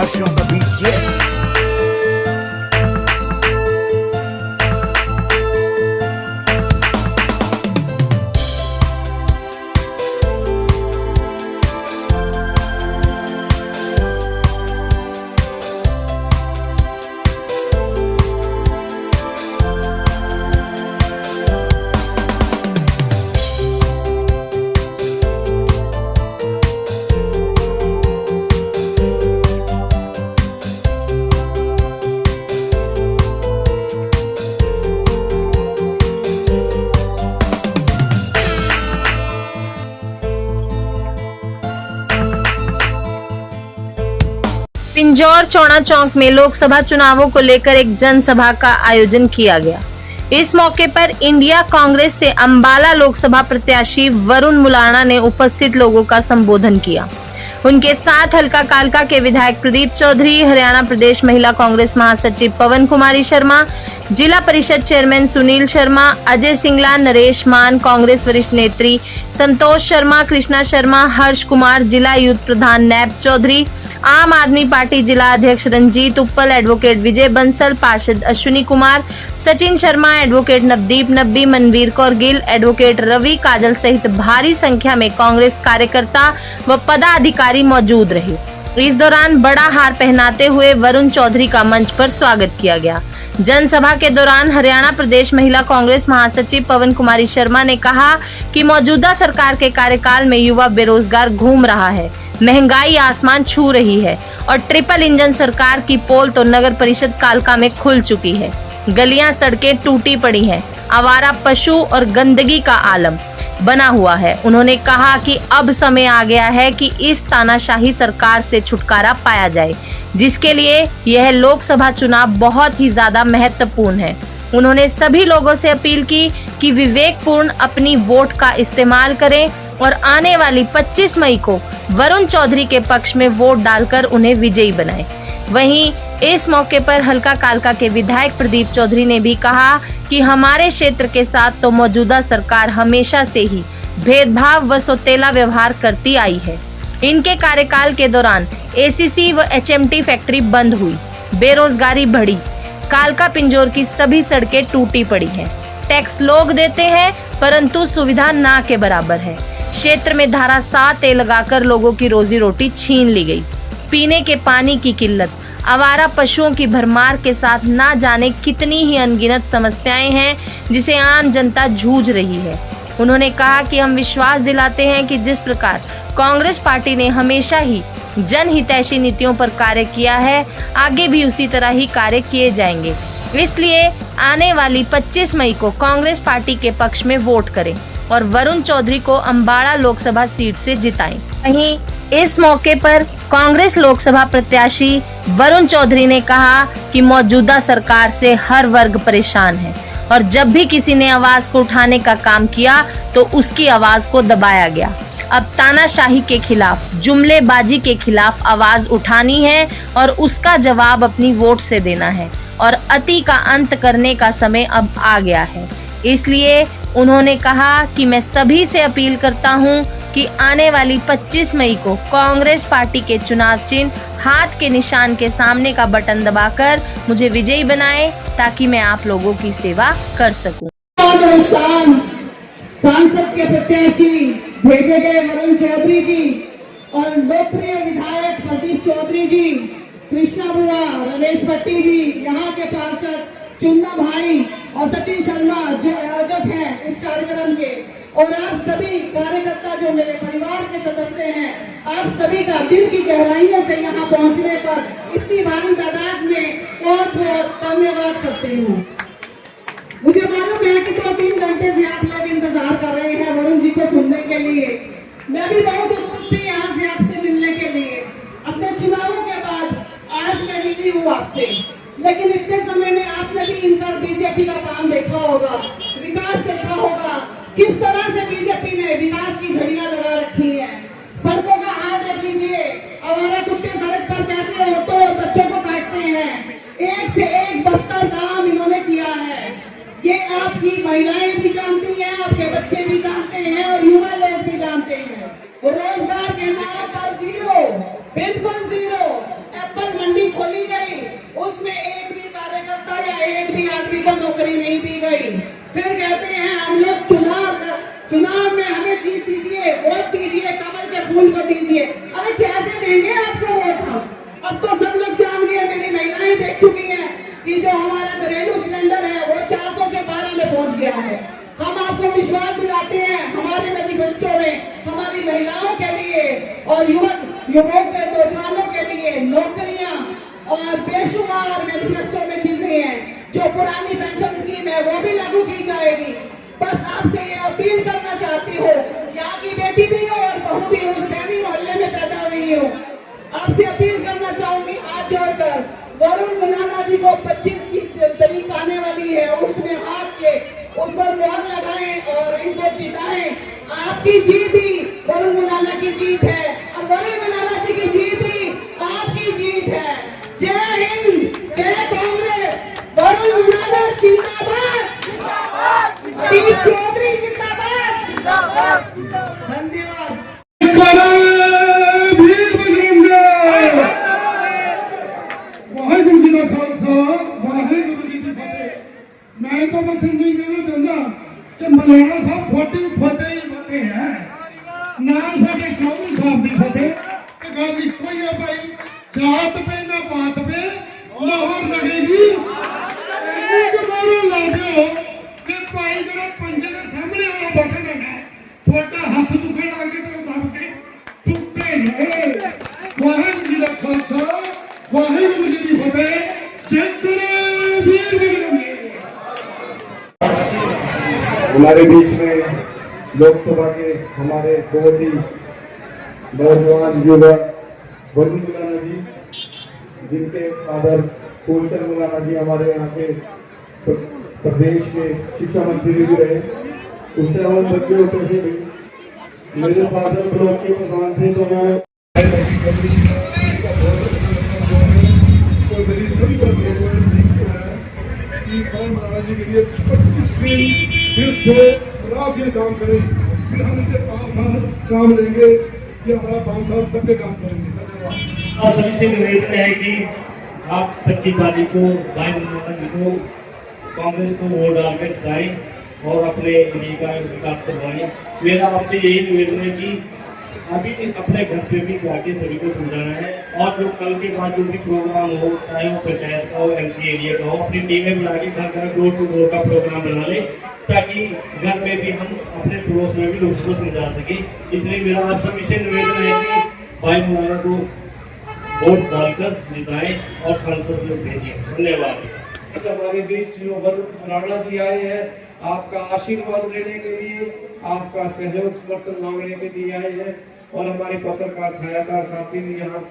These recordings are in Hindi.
हर्षों का बीच ये पिंजौर चौड़ा चौक में लोकसभा चुनावों को लेकर एक जनसभा का आयोजन किया गया। इस मौके पर इंडिया कांग्रेस से अंबाला लोकसभा प्रत्याशी वरुण मुलाणा ने उपस्थित लोगों का संबोधन किया। उनके साथ हल्का कालका के विधायक प्रदीप चौधरी, हरियाणा प्रदेश महिला कांग्रेस महासचिव पवन कुमारी शर्मा, जिला परिषद चेयरमैन सुनील शर्मा, अजय सिंगला, नरेश मान, कांग्रेस वरिष्ठ नेत्री संतोष शर्मा, कृष्णा शर्मा, हर्ष कुमार, जिला यूथ प्रधान नैब चौधरी, आम आदमी पार्टी जिला अध्यक्ष रंजीत उप्पल, एडवोकेट विजय बंसल, पार्षद अश्विनी कुमार, सचिन शर्मा, एडवोकेट नवदीप नब्बी, मनवीर कौर गिल, एडवोकेट रवि काजल सहित भारी संख्या में कांग्रेस कार्यकर्ता व पदाधिकारी मौजूद रहे। इस दौरान बड़ा हार पहनाते हुए वरुण चौधरी का मंच पर स्वागत किया गया। जनसभा के दौरान हरियाणा प्रदेश महिला कांग्रेस महासचिव पवन कुमारी शर्मा ने कहा कि मौजूदा सरकार के कार्यकाल में युवा बेरोजगार घूम रहा है, महंगाई आसमान छू रही है और ट्रिपल इंजन सरकार की पोल तो नगर परिषद कालका में खुल चुकी है। गलियां सड़कें टूटी पड़ी हैं, आवारा पशु और गंदगी का आलम बना हुआ है। उन्होंने कहा कि अब समय आ गया है कि इस तानाशाही सरकार से छुटकारा पाया जाए, जिसके लिए यह लोकसभा चुनाव बहुत ही ज्यादा महत्वपूर्ण है। उन्होंने सभी लोगों से अपील की कि विवेकपूर्ण अपनी वोट का इस्तेमाल करें और आने वाली 25 मई को वरुण चौधरी के पक्ष में वोट डालकर उन्हें विजयी बनाएं। वहीं इस मौके पर हल्का कालका के विधायक प्रदीप चौधरी ने भी कहा कि हमारे क्षेत्र के साथ तो मौजूदा सरकार हमेशा से ही भेदभाव व सौतेला व्यवहार करती आई है। इनके कार्यकाल के दौरान एसीसी व एचएमटी फैक्ट्री बंद हुई, बेरोजगारी बढ़ी, कालका पिंजौर की सभी सड़कें टूटी पड़ी हैं, टैक्स लोग देते हैं परंतु सुविधा ना के बराबर है। क्षेत्र में धारा 7A लगाकर लोगों की रोजी रोटी छीन ली गई, पीने के पानी की किल्लत, आवारा पशुओं की भरमार के साथ ना जाने कितनी ही अनगिनत समस्याएं हैं जिसे आम जनता जूझ रही है। उन्होंने कहा कि हम विश्वास दिलाते हैं कि जिस प्रकार कांग्रेस पार्टी ने हमेशा ही जनहितैषी नीतियों पर कार्य किया है, आगे भी उसी तरह ही कार्य किए जाएंगे। इसलिए आने वाली 25 मई को कांग्रेस पार्टी के पक्ष में वोट करें और वरुण चौधरी को अंबाला लोकसभा सीट से जिताएं। वहीं इस मौके पर कांग्रेस लोकसभा प्रत्याशी वरुण चौधरी ने कहा कि मौजूदा सरकार से हर वर्ग परेशान है और जब भी किसी ने आवाज को उठाने का काम किया तो उसकी आवाज को दबाया गया। अब तानाशाही के खिलाफ, जुमलेबाजी के खिलाफ आवाज उठानी है और उसका जवाब अपनी वोट से देना है और अति का अंत करने का समय अब आ गया है। इसलिए उन्होंने कहा कि मैं सभी से अपील करता हूं कि आने वाली 25 मई को कांग्रेस पार्टी के चुनाव चिन्ह हाथ के निशान के सामने का बटन दबाकर मुझे विजयी बनाएं ताकि मैं आप लोगों की सेवा कर सकूं। सांसद के प्रत्याशी भेजे गए वरुण चौधरी जी और लोकप्रिय विधायक प्रदीप चौधरी जी, कृष्णा बुआ, रमेश भट्टी जी, यहाँ के पार्षद चुन्ना भाई और सचिन शर्मा जो आयोजक हैं इस कार्यक्रम के, और आप सभी कार्यकर्ता जो मेरे परिवार के सदस्य हैं, आप सभी का दिल की गहराइयों से यहाँ पहुँचने पर इतनी भारी तादाद में बहुत बहुत धन्यवाद करती हूँ। मुझे मालूम है कि 2-3 घंटे से आप लोग इंतजार कर रहे हैं वरुण जी को सुनने के लिए। मैं भी बहुत उत्सुक थी यहाँ से आपसे मिलने के लिए। अपने चुनावों के बाद आज मैं मिली हूँ आपसे, लेकिन इतने समय में आपने भी इनका बीजेपी का काम देखा होगा, विकास देखा होगा, किस तरह से बीजेपी ने विकास की झड़ियां लगा रखी है। सड़कों का हाल देख लीजिए, आवारा कुत्ते सड़क पर कैसे औरतों और बच्चों को काटते हैं। एक से एक बदतर काम इन्होंने किया है। ये आपकी महिलाएं भी जानती हैं, आपके बच्चे भी जानते हैं और युवा लोग भी जानते हैं। रोजगार के नाम पर जीरो, बिल्कुल जीरो। एप्पल चली गई, उसमें एक भी कार्यकर्ता या एक भी आदमी को नौकरी नहीं दी गई। फिर कहते हैं हम लोग चुनाव में हमें जीत दीजिए, वोट दीजिए, कमल के फूल को दीजिए। अरे कैसे देंगे आपको वोट हम? अब तो सब लोग जान गए, मेरी महिलाएं देख चुकी हैं कि जो हमारा घरेलू सिलेंडर है वो 400 से 12 में पहुंच गया है। हम आपको विश्वास दिलाते हैं हमारे मैनिफेस्टो में हमारी महिलाओं के लिए और युवकों के नौजवानों के लिए नौकरियां और बेशुमार मैनिफेस्टो में चीजें हैं। जो पुरानी पेंशन स्कीम है वो भी लागू की जाएगी। बस आपसे ये अपील करना चाहती हूँ, यहाँ की बेटी भी हो और बहू भी हो, सैनी मोहल्ले में पैदा हुई हो, आपसे अपील करना चाहूंगी हाथ जोड़कर, वरुण मुलाना जी को 25 की तारीख आने वाली है, उसमें हाथ के उस पर मोहर लगाएं और इनको जिताएं। आपकी जीत ही वरुण मुलाना की जीत है और वरुण मुलाना जी की जीत ही आपकी जीत है। जय हिंद, जय कांग्रेस, वरुण मुलाना जिंदाबाद, चौधरी जिंदाबाद। धन्यवाद। वाहेगुरु जी का खालसा, वाहेगुरु जी की फतेह। मैं तो बस नहीं कहना चाहता कि मलाना साहब थोड़ी फतेह ही फतेह है ना, साढ़े चौधरी साहब की फतेह गल कोई है भाई, जात पे ना बात पे मोहर लगेगी। ला दो कि भाई जो पंजे के सामने वाला बटन है ना, थोड़ा हाथ दुखन लगे तो दब के टूटे ने। वाहेगुरु जी का खालसा, वाहेगुरु जी की फतेह। हमारे बीच में लोकसभा के हमारे बहुत ही नौजवान युवक वरुण मुलाना जी, जिनके फादर फूलचंद मुलाना जी हमारे यहाँ के प्रदेश के शिक्षा मंत्री भी रहे। उस टाइम हम बच्चे होते थे भी, मेरे फादर ब्लॉक के प्रधान थे, तो वो जी के लिए 25 दिन फिर से रात दिन काम करें, फिर हम इसे 5 साल काम लेंगे कि हमारा 5 साल तक के काम करेंगे। धन्यवाद। आप सभी से निवेदन है कि आप 25 तारीख को भाई मुलाना जी को कांग्रेस को वोट डालकर जिताएं और अपने एरिया का विकास करवाएं। मेरा आपसे यही निवेदन है कि अभी अपने घर पे भी जाके सभी को समझाना है, और जो कल के बाद जो भी प्रोग्राम हो, चाहे वो पंचायत का हो, एमसी एरिया का हो, अपनी टीमें बना के घर घर डोर टू डोर का प्रोग्राम बना ले, ताकि घर में भी हम अपने पड़ोस में भी लोगों को समझा सके। इसलिए मेरा आप सभी से निवेदन है कि भाई मुलाना को वोट डालकर जिताएं और सांसद लोग भेजिए। धन्यवाद। हमारे बीच जो वरुण मुलाना जी आए हैं, आपका आशीर्वाद लेने के लिए, आपका सहयोग समर्थन मांगने के लिए आए हैं, और हमारे पत्रकार छायाकार साथी भी यहाँ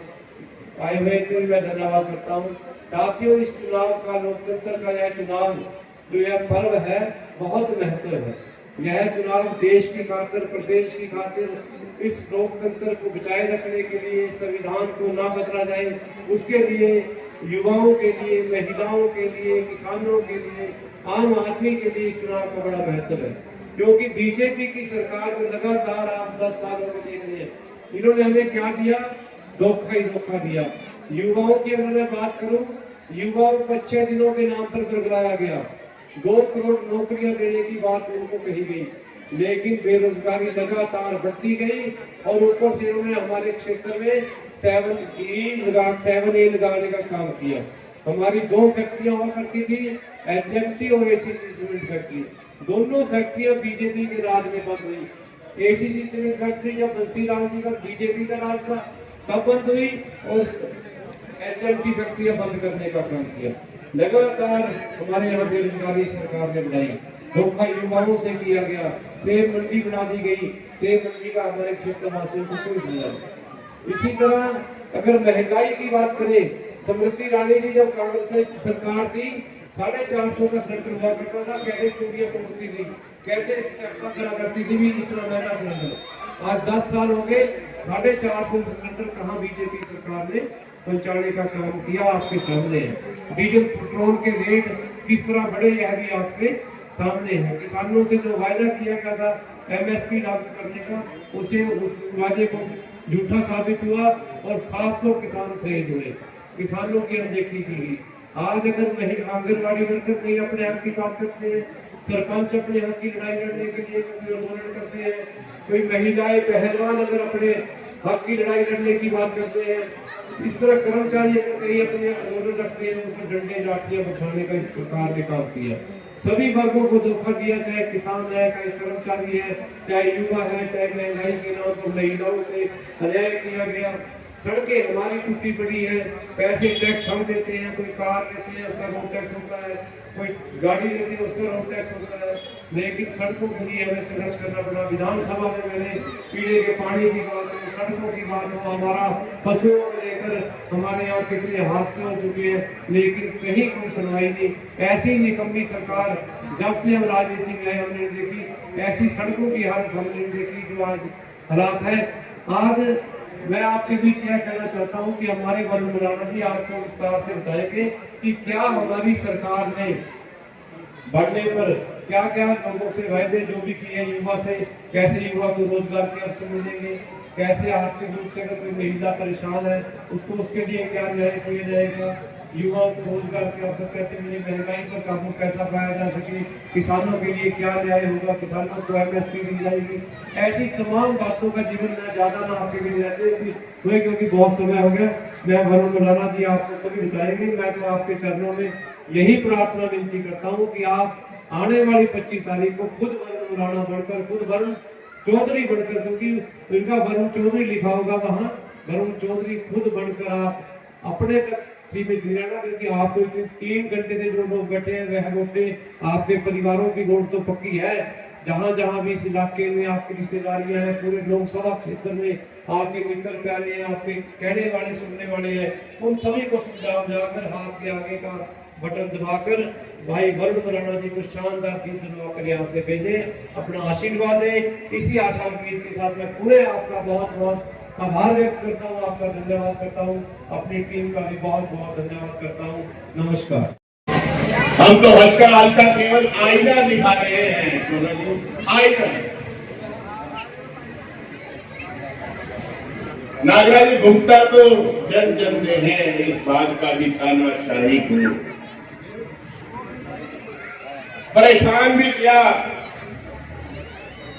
आए हुए थे, मैं धन्यवाद करता हूँ। साथियों, इस चुनाव का, लोकतंत्र का यह चुनाव जो यह पर्व है बहुत महत्व है। यह चुनाव देश की खातिर, प्रदेश की खातिर, इस लोकतंत्र को बचाए रखने के लिए, संविधान को ना बदला जाए उसके लिए, युवाओं के लिए, महिलाओं के लिए, किसानों के लिए, आम आदमी के लिए इस चुनाव का बड़ा महत्व है। क्योंकि बीजेपी की सरकार को लगातार आप 10 सालों में देख रहे हैं, इन्होंने हमें क्या दिया? धोखा ही धोखा दिया। युवाओं की अगर मैं बात करूं, युवाओं को 6 दिनों के नाम पर गिरफ्तार गया, 2 करोड़ नौकरियां देने की बात उनको कही गई, लेकिन बेरोजगारी लगातार बढ़ती गई, और ऊपर से उन्होंने हमारे क्षेत्र में 7A लगाने का काम किया। हमारी 2 फैक्ट्रियां हुआ करती थी, एचएमटी और एसीसी सीमेंट फैक्ट्री, दोनों फैक्ट्रियां बीजेपी के राज में बंद हुई। एसीसी सीमेंट फैक्ट्री जब बंसीलाल जी का बीजेपी का राज था तब बंद हुई, और एचएमटी फैक्ट्रियां बंद करने का काम किया। लगातार हमारे यहाँ बेरोजगारी सरकार ने बढ़ाई, धोखा युवाओं से किया गया, सेब मंडी बना दी गई, सेब मंडी का हमारे क्षेत्र वासियों को कोई फायदा नहीं। इसी तरह अगर महंगाई की बात करें, स्मृति ईरानी जी जब कांग्रेस की सरकार थी, 450 का सिलेंडर हुआ करता था, कैसे चोरियां करती थी, कैसे चक्का करा करती थी भी, इतना महंगा सिलेंडर। आज 10 साल हो गए, 450 सिलेंडर कहाँ बीजेपी सरकार ने पहुंचाने का काम किया, आपके सामने है। डीजल पेट्रोल के रेट किस तरह बढ़े, यह भी आपके सामने है। किसानों से जो वायदा किया गया था एमएसपी लागू करने का, उसे वादे को झूठा साबित हुआ और 700 किसान शहीद हुए। किसानों की अनदेखी की। आज अगर नहीं आंगनबाड़ी वर्कर नहीं अपने हक की बात करते हैं, सरपंच अपने हक की लड़ाई लड़ने के लिए कोई आंदोलन करते हैं, कोई महिलाएं पहलवान अगर अपने हक की लड़ाई लड़ने की बात करते हैं, इस तरह कर्मचारी अगर कहीं अपने आंदोलन रखते हैं, उनको डंडे लाठियां बरसाने का इस सरकार ने काम किया। सभी वर्गों को धोखा दिया, चाहे किसान है, चाहे कर्मचारी है, चाहे युवा है, चाहे महंगाई के नाम पर महिलाओं से अन्याय किया गया। सड़कें हमारी टूटी पड़ी है, पैसे टैक्स हम देते हैं, कोई कार लेते हैं उसका रोड टैक्स होता है, कोई गाड़ी लेते हैं उसका रोड टैक्स होता है, लेकिन सड़कों के लिए हमें संघर्ष करना पड़ा। विधानसभा में मैंने पीने के पानी की बात हो, सड़कों की बात हो, हमारा पशुओं को लेकर हमारे यहाँ कितने हादसे हो चुके हैं, लेकिन कहीं कोई सुनवाई नहीं। ऐसी निकम्मी सरकार जब से हम राजनीति में आए हमने देखी, ऐसी सड़कों की हालत हमने देखी जो आज हालात है। आज मैं आपके बीच यह कहना चाहता हूं कि हमारे वरुण मुलाना जी आपको विस्तार से बताएंगे कि क्या हमारी सरकार ने बढ़ने पर क्या क्या लोगों से वायदे जो भी किए, युवा से कैसे युवा को रोजगार के अवसर मिलेंगे, कैसे आर्थिक रूप से अगर कोई महिला परेशान है उसको उसके लिए क्या न्याय किया जाएगा, युवाओं को रोजगार के अवसर कैसे मिले, महंगाई पर काबू कैसा पाया जा सके, किसानों के लिए क्या न्याय होगा, किसानों को एमएसपी मिल जाएगी। ऐसी तमाम बातों का जीवन में ज्यादा ना आपके बीच रहते हुए, क्योंकि बहुत समय हो गया। मैं वरुण मुलाना जी आपको सभी बताएंगे। मैं तो आपके चरणों में यही प्रार्थना विनती करता हूँ कि आप आने वाली 25 तारीख को खुद वरुण मुलाना बढ़कर, खुद वरुण चौधरी बढ़कर, क्योंकि इनका वरुण चौधरी लिखा होगा वहां, वरुण चौधरी खुद बनकर आप अपने तक सीमित नहीं रहना, क्योंकि आपको 3 घंटे से जो लोग बैठे हैं वह वोटे आपके परिवारों की वोट तो पक्की है। जहां जहां भी इस इलाके में आपकी रिश्तेदारियां हैं, पूरे लोकसभा क्षेत्र में आपके मित्र प्यारे हैं, आपके कहने वाले सुनने वाले हैं, उन सभी को सुझाव जाकर हाथ के आगे का बटन दबाकर भाई वरुण मुलाना जी को शानदार जीत दिलवाकर यहाँ से भेजे, अपना आशीर्वाद दे। इसी आशा उम्मीद के साथ मैं पूरे आपका बहुत बहुत आभार व्यक्त करता हूँ, आपका धन्यवाद करता हूँ, अपनी टीम का भी बहुत बहुत धन्यवाद करता हूँ। नमस्कार। हम तो हल्का हल्का केवल आईना दिखा रहे हैं, आईना। नागराज भुगता तो जन जन ने है, इस बात का भी तानाशाही को परेशान भी किया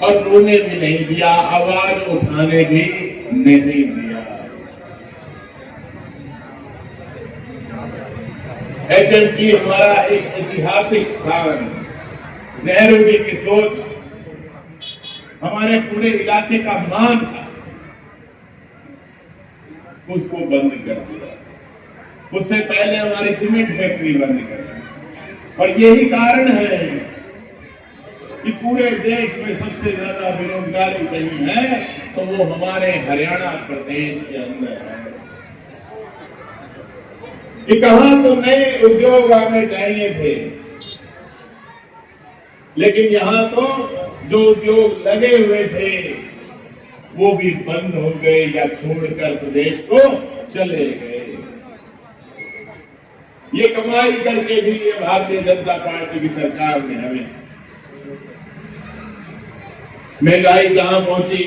और रोने भी नहीं दिया, आवाज उठाने भी नहीं दिया। एचएमटी हमारा एक ऐतिहासिक स्थान, नेहरू जी की सोच हमारे पूरे इलाके का मान था, उसको बंद कर दिया। उससे पहले हमारी सीमेंट फैक्ट्री बंद कर दी, और यही कारण है कि पूरे देश में सबसे ज्यादा बेरोजगारी कहीं है तो वो हमारे हरियाणा प्रदेश के अंदर है। कि कहां तो नए उद्योग आने चाहिए थे, लेकिन यहां तो जो उद्योग लगे हुए थे वो भी बंद हो गए या छोड़कर प्रदेश को चले गए। ये कमाई करके भी ये भारतीय जनता पार्टी की सरकार ने हमें महंगाई कहां पहुंची,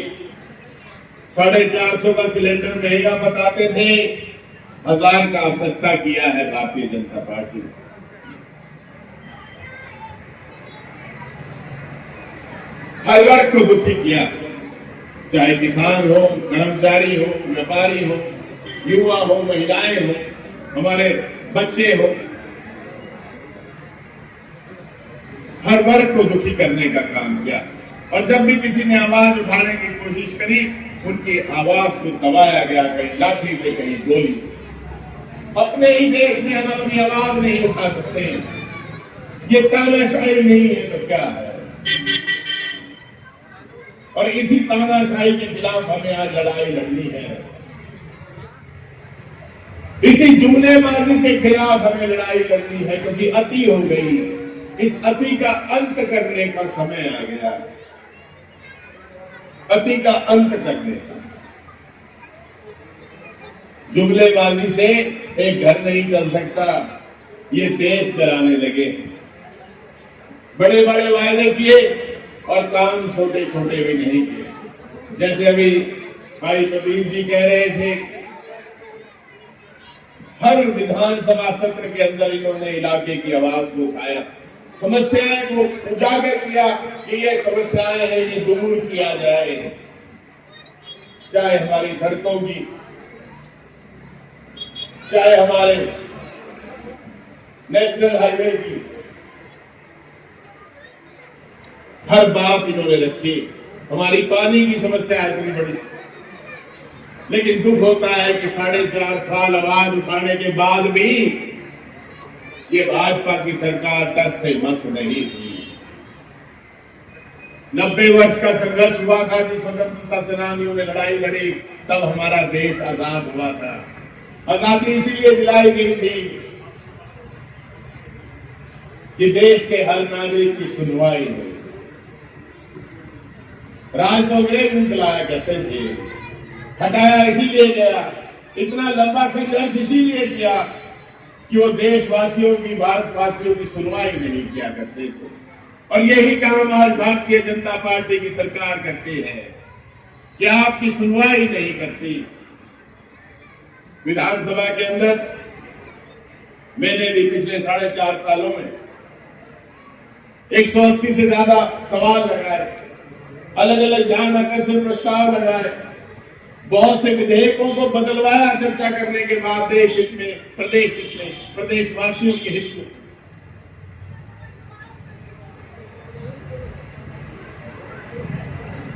450 का सिलेंडर महंगा बताते थे, 1000 का अब सस्ता किया है भारतीय जनता पार्टी ने। हर वर्ग को दुखी किया, चाहे किसान हो, कर्मचारी हो, व्यापारी हो, युवा हो, महिलाएं हो, हमारे बच्चे हो, हर वर्ग को दुखी करने का काम किया। और जब भी किसी ने आवाज उठाने की कोशिश करी, उनकी आवाज को दबाया गया, कहीं लाठी से, कहीं गोली से। अपने ही देश में हम अपनी आवाज नहीं उठा सकते, ये तानाशाही नहीं है तो क्या है। और इसी तानाशाही के खिलाफ हमें आज लड़ाई लड़नी है, इसी जुमलेबाजी के खिलाफ हमें लड़ाई लड़नी है, क्योंकि अति हो गई। इस अति का अंत करने का समय आ गया, अति का अंत करने का। जुमलेबाजी से एक घर नहीं चल सकता, ये देश चलाने लगे। बड़े बड़े वायदे किए और काम छोटे छोटे भी नहीं किए। जैसे अभी भाई प्रदीप जी कह रहे थे हर विधानसभा सत्र के अंदर इन्होंने इलाके की आवाज को उठाया, समस्याएं को उजागर किया कि ये समस्याएं हैं, ये दूर किया जाए। चाहे हमारी सड़कों की, चाहे हमारे नेशनल हाईवे की, हर बात इन्होंने रखी। हमारी पानी की समस्या इतनी बड़ी, लेकिन दुख होता है कि 4.5 साल आवाज उठाने के बाद भी ये भाजपा की सरकार टस से मस नहीं हुई। 90 वर्ष का संघर्ष हुआ था, जिस स्वतंत्रता सेनानियों ने लड़ाई लड़ी, तब हमारा देश आजाद हुआ था। आजादी इसीलिए दिलाई गई थी कि देश के हर नागरिक की सुनवाई हो। राज तो अंग्रेज नहीं चलाया करते थे, हटाया इसीलिए गया। इतना लंबा संघर्ष इसीलिए किया कि वो देशवासियों की, भारतवासियों की सुनवाई नहीं किया करते थे। और यही काम आज भारतीय जनता पार्टी की सरकार करती है कि आपकी सुनवाई नहीं करती। विधानसभा के अंदर मैंने भी पिछले 4.5 सालों में 180 से ज्यादा सवाल लगाए, अलग अलग ध्यान आकर्षण प्रस्ताव लगाए, बहुत से विधेयकों को बदलवाया चर्चा करने के बाद देश हित में, प्रदेश हित में, प्रदेशवासियों के हित में।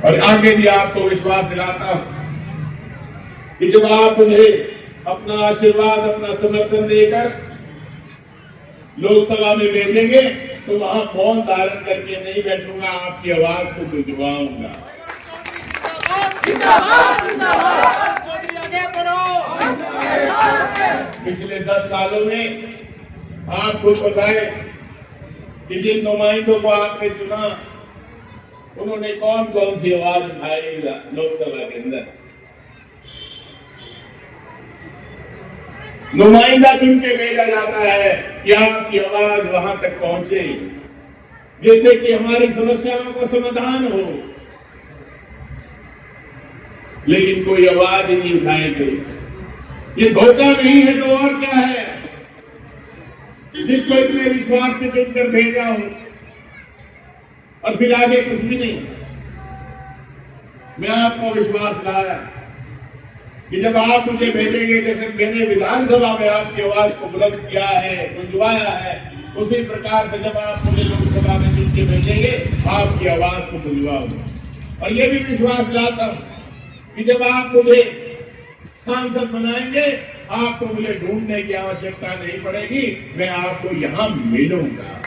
और आगे भी आपको विश्वास दिलाता हूं कि जब आप मुझे अपना आशीर्वाद, अपना समर्थन देकर लोकसभा में भेजेंगे तो वहां मौन धारण करके नहीं बैठूंगा, आपकी आवाज को गुंजवाऊंगा। पिछले 10 सालों में आप खुद बताएं कि जिन नुमाइंदों को आपने चुना, उन्होंने कौन कौन सी आवाज उठाई लोकसभा के अंदर। नुमाइंदा चुन के भेजा जाता है कि आपकी आवाज वहां तक पहुंचे, जिससे कि हमारी समस्याओं का समाधान हो। लेकिन कोई आवाज ही नहीं उठाई गई। ये धोखा नहीं है तो और क्या है, जिसको इतने विश्वास से चुनकर भेजा हो और फिर आगे कुछ भी नहीं। मैं आपको विश्वास दिलाया कि जब आप मुझे भेजेंगे, जैसे मैंने विधानसभा में आपकी आवाज को बुलंद किया है, गुंजवाया है, उसी प्रकार से जब आप मुझे लोकसभा में चुन के भेजेंगे, आपकी आवाज को गुंजवाऊंगा। और ये भी विश्वास दिलाता हूं कि जब आप मुझे सांसद बनाएंगे, आपको मुझे ढूंढने की आवश्यकता नहीं पड़ेगी, मैं आपको यहां मिलूंगा।